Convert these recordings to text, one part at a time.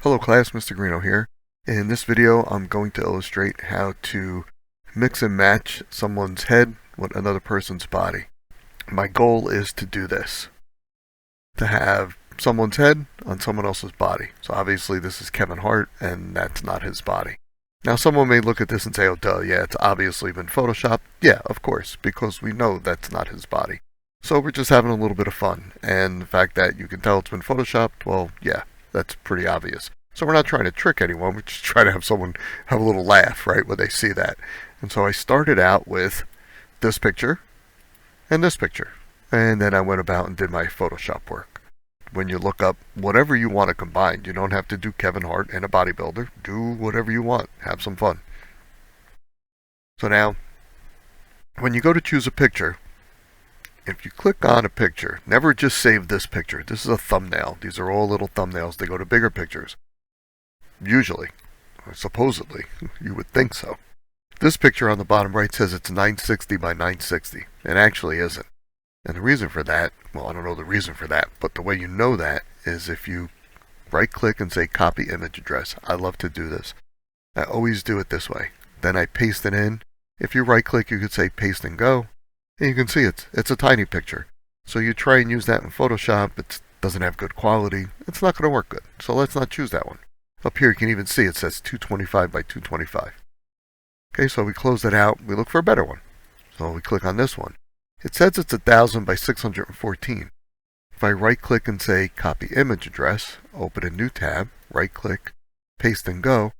Hello class, Mr. Guarino here. In this video I'm going to illustrate how to mix and match someone's head with another person's body. My goal is to do this, to have someone's head on someone else's body. So obviously this is Kevin Hart and that's not his body. Now someone may look at this and say, oh duh, yeah, it's obviously been photoshopped. Yeah, of course, because we know that's not his body. So we're just having a little bit of fun, and the fact that you can tell it's been photoshopped, well, yeah, that's pretty obvious. So we're not trying to trick anyone, we're just trying to have someone have a little laugh, right, when they see that. And so I started out with this picture and this picture, and then I went about and did my Photoshop work. When you look up whatever you want to combine, you don't have to do Kevin Hart and a bodybuilder. Do whatever you want, have some fun. So now, when you go to choose a picture, if you click on a picture, never just save this picture. This is a thumbnail. These are all little thumbnails. They go to bigger pictures. Usually, or supposedly, you would think so. This picture on the bottom right says it's 960 by 960. It actually isn't. And the reason for that, well, I don't know the reason for that, but the way you know that is if you right click and say copy image address. I love to do this. I always do it this way. Then I paste it in. If you right click, you could say paste and go. And you can see it's a tiny picture. So you try and use that in Photoshop, it doesn't have good quality. It's not going to work good. So let's not choose that one. Up here you can even see it says 225 by 225. Okay, so we close that out. We look for a better one. So we click on this one. It says it's 1000 by 614. If I right click and say copy image address, open a new tab, right click, paste and go,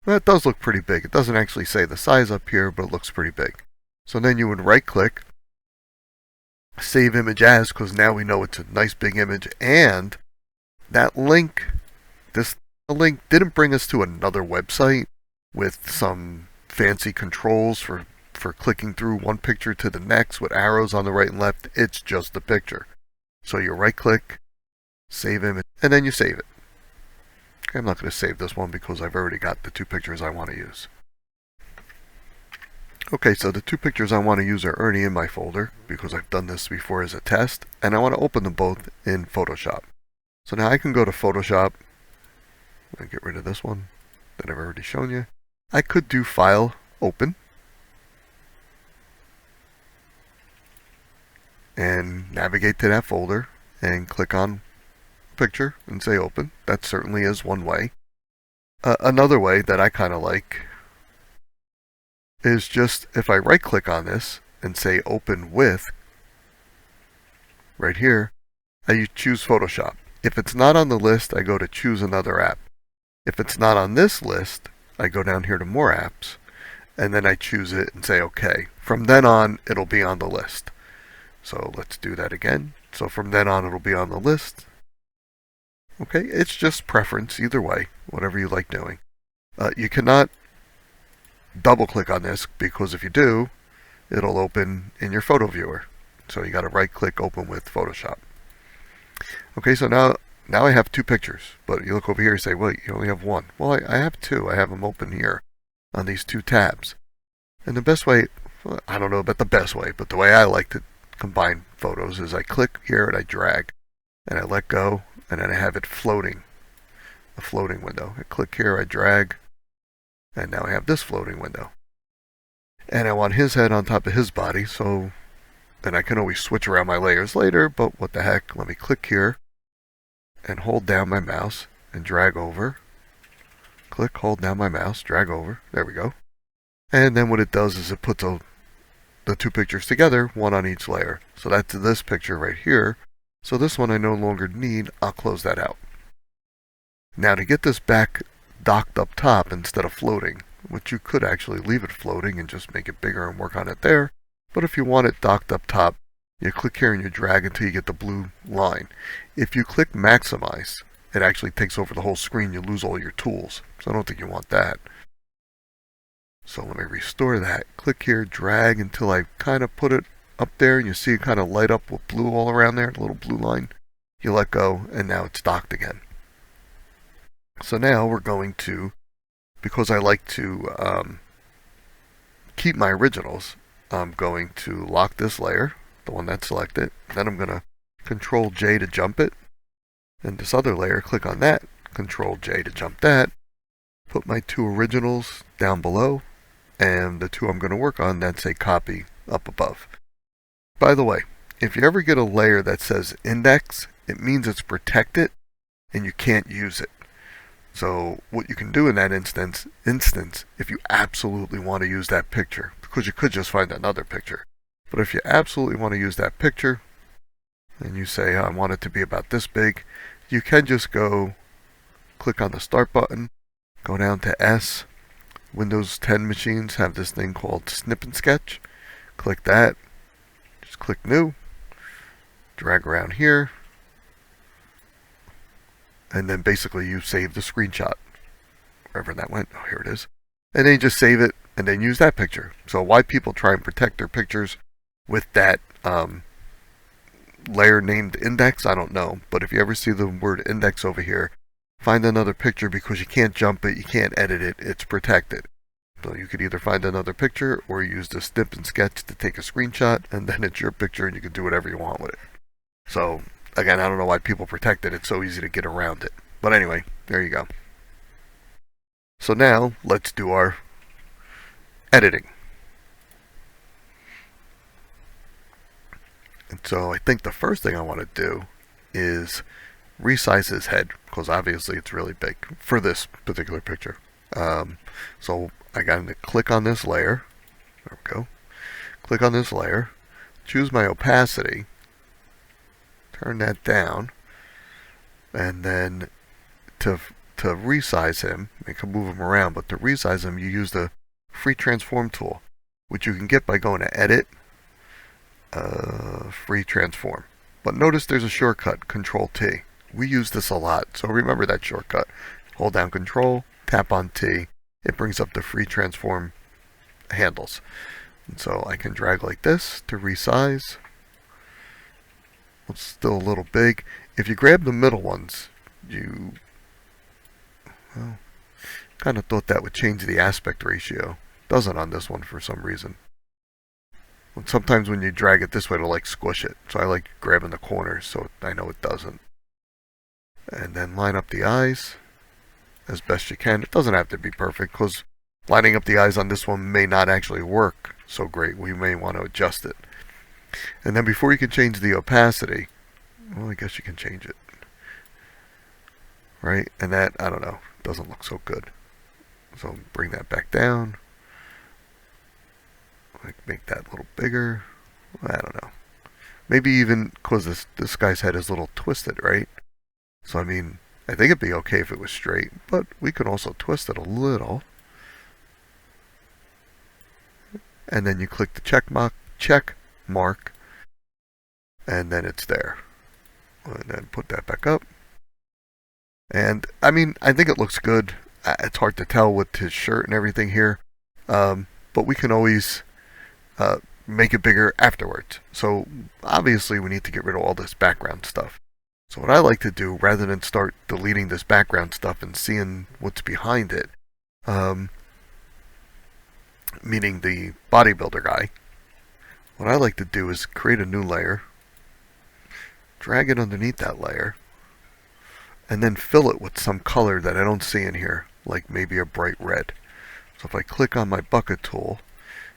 well, it does look pretty big. It doesn't actually say the size up here, but it looks pretty big. So then you would right click, save image as, because now we know it's a nice big image, and that link, this link didn't bring us to another website with some fancy controls for clicking through one picture to the next with arrows on the right and left. It's just the picture. So you right click, save image, and then you save it. Okay, I'm not going to save this one because I've already got the two pictures I want to use. Okay, so the two pictures I want to use are already in my folder because I've done this before as a test, and I want to open them both in Photoshop. So now I can go to Photoshop and get rid of this one that I've already shown you. I could do File, Open, and navigate to that folder and click on Picture and say Open. That certainly is one way. Another way that I kind of like is just if I right click on this and say open with, right here, I choose Photoshop. If it's not on the list, I go to choose another app. If it's not on this list, I go down here to more apps, and then I choose it and say okay. From then on, it'll be on the list. So let's do that again. So from then on, it'll be on the list. Okay, it's just preference either way, whatever you like doing. You cannot double click on this because if you do, it'll open in your photo viewer. So you got to right click open with Photoshop. Okay, so now I have two pictures, but you look over here and say, wait, you only have one. Well, I have two. I have them open here on these two tabs. And the best way, well, I don't know about the best way, but the way I like to combine photos is I click here and I drag and I let go, and then I have it floating, a floating window. I click here, I drag, and now I have this floating window. And I want his head on top of his body, so then I can always switch around my layers later, but what the heck, let me click here and hold down my mouse and drag over. Click, hold down my mouse, drag over, there we go. And then what it does is it puts the two pictures together, one on each layer. So that's this picture right here. So this one I no longer need, I'll close that out. Now to get this back docked up top instead of floating, which you could actually leave it floating and just make it bigger and work on it there, but if you want it docked up top, you click here and you drag until you get the blue line. If you click maximize, it actually takes over the whole screen. You lose all your tools, so I don't think you want that. So let me restore that. Click here, drag until I kind of put it up there, and you see it kind of light up with blue all around there, the little blue line. You let go, and now it's docked again. So now we're going to, because I like to keep my originals, I'm going to lock this layer, the one that's selected. Then I'm going to Control J to jump it. And this other layer, click on that, Control J to jump that. Put my two originals down below, and the two I'm going to work on, that's a copy up above. By the way, if you ever get a layer that says index, it means it's protected and you can't use it. So what you can do in that instance, if you absolutely want to use that picture, because you could just find another picture, but if you absolutely want to use that picture, and you say, I want it to be about this big, you can just go click on the start button, go down to S. Windows 10 machines have this thing called Snip and Sketch. Click that, just click New, drag around here, and then basically you save the screenshot. Wherever that went, oh, here it is. And then you just save it, and then use that picture. So why people try and protect their pictures with that layer named index, I don't know. But if you ever see the word index over here, find another picture, because you can't jump it, you can't edit it, it's protected. So you could either find another picture or use the Snip and Sketch to take a screenshot, and then it's your picture and you can do whatever you want with it. So again, I don't know why people protect it, it's so easy to get around it. But anyway, there you go. So now let's do our editing. And so I think the first thing I want to do is resize his head, because obviously it's really big for this particular picture. So I got to click on this layer. There we go. Click on this layer, choose my opacity, turn that down, and then to resize him, you can move him around, but to resize him you use the free transform tool, which you can get by going to edit, free transform. But notice there's a shortcut, Control T. We use this a lot, so remember that shortcut. Hold down Control, tap on T, it brings up the free transform handles. And so I can drag like this to resize. It's still a little big. If you grab the middle ones, well, kind of thought that would change the aspect ratio. Doesn't on this one for some reason. Sometimes when you drag it this way, it'll like squish it. So I like grabbing the corners so I know it doesn't. And then line up the eyes as best you can. It doesn't have to be perfect, because lining up the eyes on this one may not actually work so great. We may want to adjust it. And then before you can change the opacity, well, I guess you can change it. Right? And that, I don't know, doesn't look so good. So bring that back down. Like make that a little bigger. I don't know. Maybe even because this guy's head is a little twisted, right? So I mean, I think it'd be okay if it was straight, but we could also twist it a little. And then you click the check mark, and then it's there. And then put that back up. And I mean, I think it looks good. It's hard to tell with his shirt and everything here, but we can always make it bigger afterwards. So obviously we need to get rid of all this background stuff. So what I like to do, rather than start deleting this background stuff and seeing what's behind it, meaning the bodybuilder guy, what I like to do is create a new layer, drag it underneath that layer, and then fill it with some color that I don't see in here, like maybe a bright red. So if I click on my bucket tool,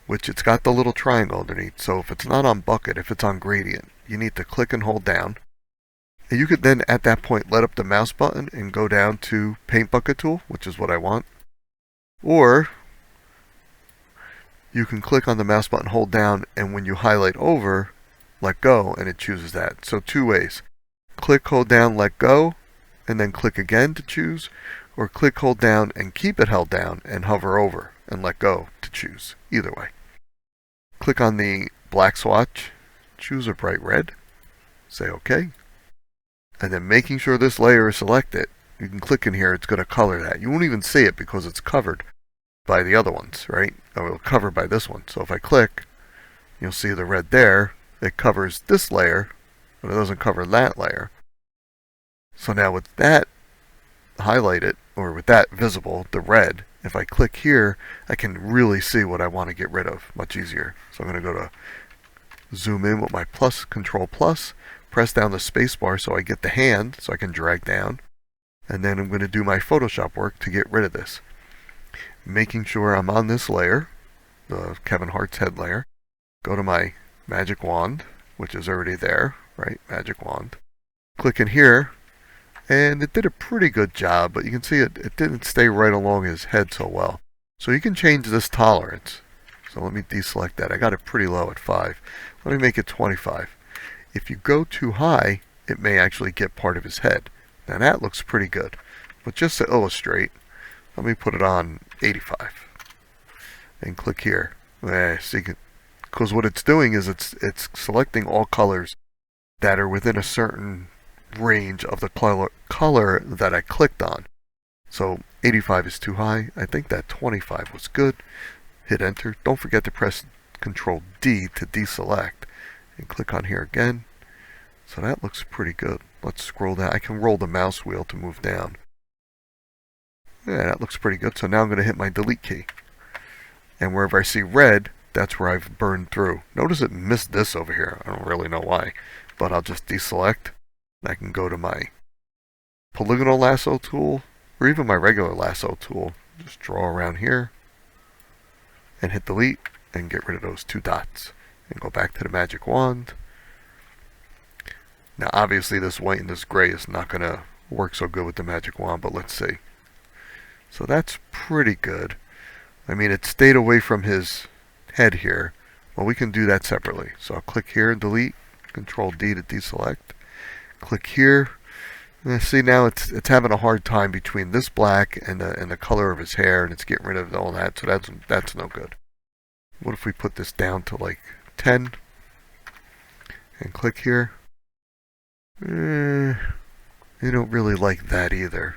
which it's got the little triangle underneath, so if it's not on bucket, if it's on gradient, you need to click and hold down. And you could then at that point let up the mouse button and go down to paint bucket tool, which is what I want. Or you can click on the mouse button, hold down, and when you highlight over, let go, and it chooses that. So two ways. Click, hold down, let go, and then click again to choose, or click, hold down, and keep it held down and hover over and let go to choose. Either way. Click on the black swatch, choose a bright red, say OK, and then making sure this layer is selected, you can click in here, it's going to color that. You won't even see it because it's covered by the other ones, right? Or it'll cover by this one. So if I click, you'll see the red there. It covers this layer, but it doesn't cover that layer. So now with that highlighted, or with that visible, the red, if I click here, I can really see what I want to get rid of much easier. So I'm going to go to zoom in with my plus, Control plus, press down the space bar so I get the hand, so I can drag down. And then I'm going to do my Photoshop work to get rid of this. Making sure I'm on this layer, the Kevin Hart's head layer. Go to my magic wand, which is already there, right? Magic wand. Click in here, and it did a pretty good job, but you can see it didn't stay right along his head so well. So you can change this tolerance. So let me deselect that. I got it pretty low at 5. Let me make it 25. If you go too high, it may actually get part of his head. Now that looks pretty good. But just to illustrate, let me put it on 85. And click here. See, because what it's doing is it's selecting all colors that are within a certain range of the color that I clicked on. So 85 is too high. I think that 25 was good. Hit enter. Don't forget to press Control D to deselect and click on here again. So that looks pretty good. Let's scroll down. I can roll the mouse wheel to move down. Yeah, that looks pretty good. So now I'm going to hit my delete key. And wherever I see red, that's where I've burned through. Notice it missed this over here. I don't really know why. But I'll just deselect. I can go to my polygonal lasso tool, or even my regular lasso tool. Just draw around here. And hit delete. And get rid of those 2 dots. And go back to the magic wand. Now obviously this white and this gray is not going to work so good with the magic wand, but let's see. So that's pretty good. I mean, it stayed away from his head here. Well, we can do that separately. So I'll click here and delete. Control D to deselect. Click here. And see, now it's having a hard time between this black and the color of his hair, and it's getting rid of all that. So that's no good. What if we put this down to like 10 and click here? You don't really like that either.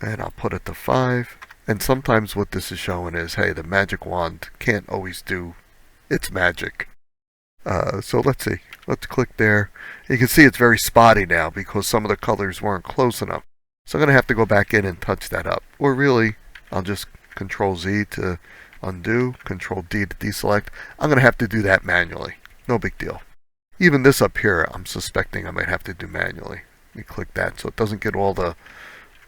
And I'll put it to 5. And sometimes what this is showing is, hey, the magic wand can't always do its magic. So let's see. Let's click there. You can see it's very spotty now because some of the colors weren't close enough. So I'm going to have to go back in and touch that up. Or really, I'll just Control Z to undo, Control D to deselect. I'm going to have to do that manually. No big deal. Even this up here, I'm suspecting I might have to do manually. Let me click that so it doesn't get all the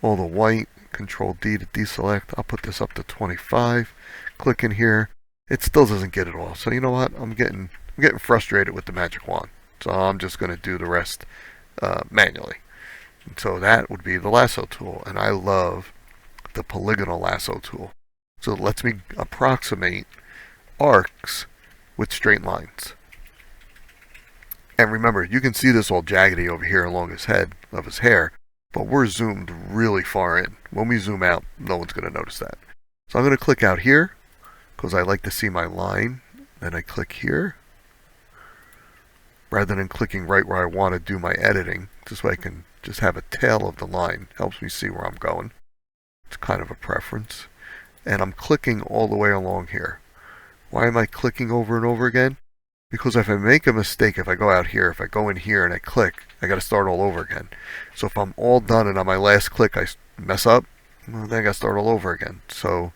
white. Control D to deselect. I'll put this up to 25. Click in here. It still doesn't get it all. So you know what? I'm getting frustrated with the magic wand. So I'm just going to do the rest manually. And so that would be the lasso tool. And I love the polygonal lasso tool. So it lets me approximate arcs with straight lines. And remember, you can see this all jaggedy over here along his head of his hair, but we're zoomed really far in. When we zoom out, no one's going to notice that. So I'm going to click out here because I like to see my line. Then I click here. Rather than clicking right where I want to do my editing, this way I can just have a tail of the line. Helps me see where I'm going. It's kind of a preference. And I'm clicking all the way along here. Why am I clicking over and over again? Because if I make a mistake, if I go out here, if I go in here and I click, I got to start all over again. So if I'm all done and on my last click I mess up, well, then I got to start all over again. So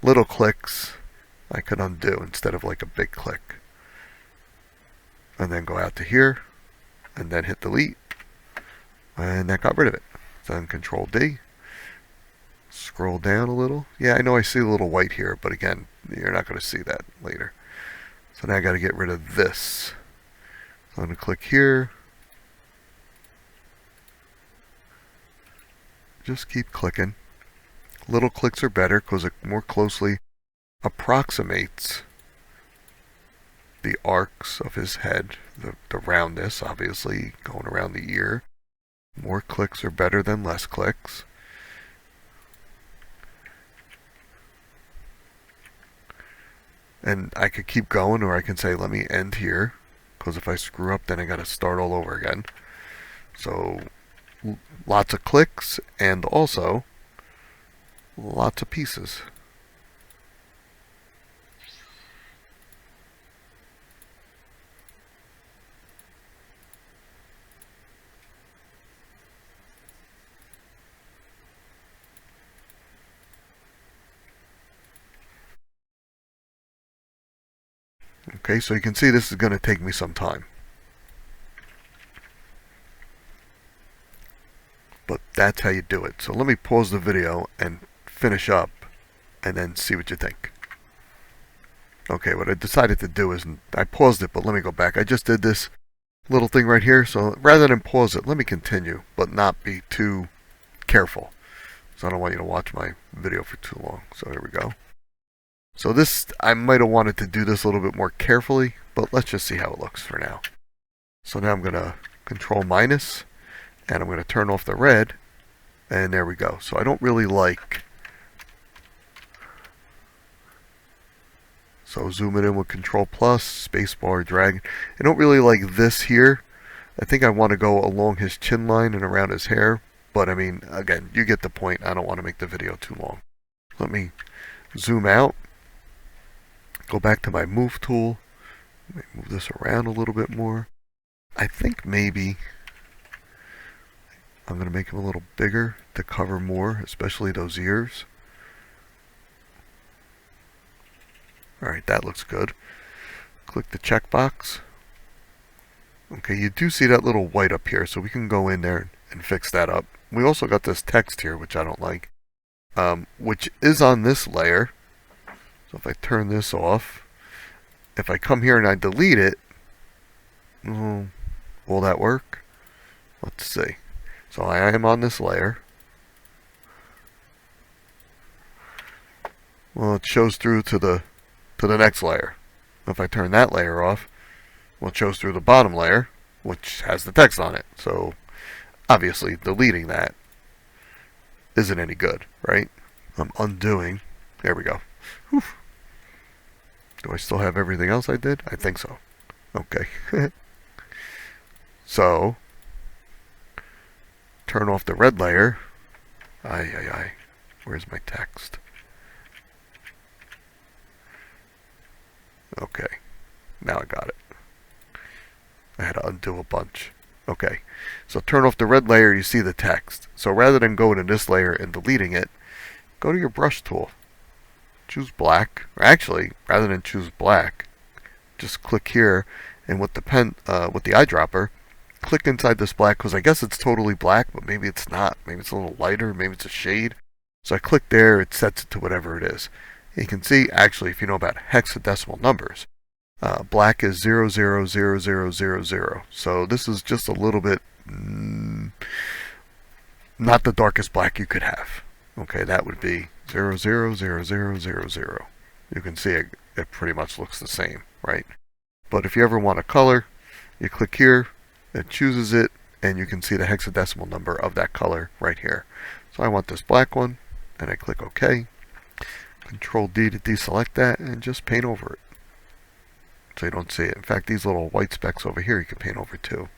little clicks I could undo instead of like a big click. And then go out to here and then hit delete. And that got rid of it. Then Control D. Scroll down a little. Yeah, I know I see a little white here, but again, you're not going to see that later. So now I got to get rid of this. So I'm going to click here. Just keep clicking. Little clicks are better because it more closely approximates the arcs of his head, the roundness, obviously, going around the ear. More clicks are better than less clicks. And I could keep going, or I can say, let me end here, because if I screw up, then I got to start all over again. So, lots of clicks, and also lots of pieces. Okay, so you can see this is going to take me some time. But that's how you do it. So let me pause the video and finish up and then see what you think. Okay, what I decided to do is, I paused it, but let me go back. I just did this little thing right here, so rather than pause it, let me continue, but not be too careful. So I don't want you to watch my video for too long. So here we go. So this, I might have wanted to do this a little bit more carefully, but let's just see how it looks for now. So now I'm going to Control minus, and I'm going to turn off the red, and there we go. So I don't really like, so zoom it in with Control plus, space bar, drag. I don't really like this here. I think I want to go along his chin line and around his hair, but I mean, again, you get the point. I don't want to make the video too long. Let me zoom out, go back to my move tool, move this around a little bit more. I think maybe I'm going to make him a little bigger to cover more, especially those ears. Alright, that looks good. Click the checkbox. Okay, you do see that little white up here, so we can go in there and fix that up. We also got this text here, which I don't like, which is on this layer. So if I turn this off, if I come here and I delete it, will that work? Let's see. So I am on this layer. Well, it shows through to the next layer. If I turn that layer off, well, it shows through the bottom layer, which has the text on it. So obviously deleting that isn't any good, right? I'm undoing. There we go. Whew. Do I still have everything else I did? I think so. Okay. So turn off the red layer. Where's my text? Okay. Now I got it. I had to undo a bunch. Okay. So turn off the red layer, you see the text. So rather than going to this layer and deleting it, go to your brush tool. Choose black. Or actually, rather than choose black, just click here, and with the pen, with the eyedropper, click inside this black, because I guess it's totally black, but maybe it's not. Maybe it's a little lighter, maybe it's a shade. So I click there, it sets it to whatever it is. And you can see, actually, if you know about hexadecimal numbers, black is 000000. So this is just a little bit not the darkest black you could have. Okay, that would be 000000. You can see it pretty much looks the same, right? But if you ever want a color, you click here, it chooses it, and you can see the hexadecimal number of that color right here. So I want this black one, and I click OK. Control D to deselect that, and just paint over it, so you don't see it. In fact, these little white specks over here you can paint over too.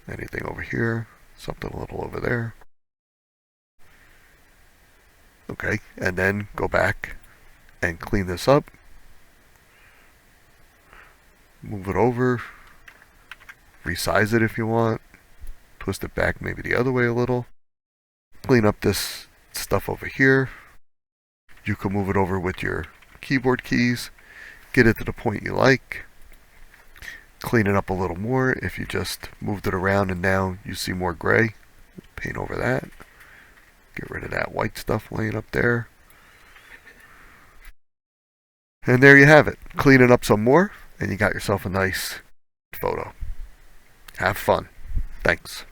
Anything over here, something a little over there. Okay, and then go back and clean this up. Move it over. Resize it if you want. Twist it back maybe the other way a little. Clean up this stuff over here. You can move it over with your keyboard keys. Get it to the point you like. Clean it up a little more if you just moved it around and now you see more gray. Paint over that. Get rid of that white stuff laying up there. And there you have it. Clean it up some more and you got yourself a nice photo. Have fun. Thanks.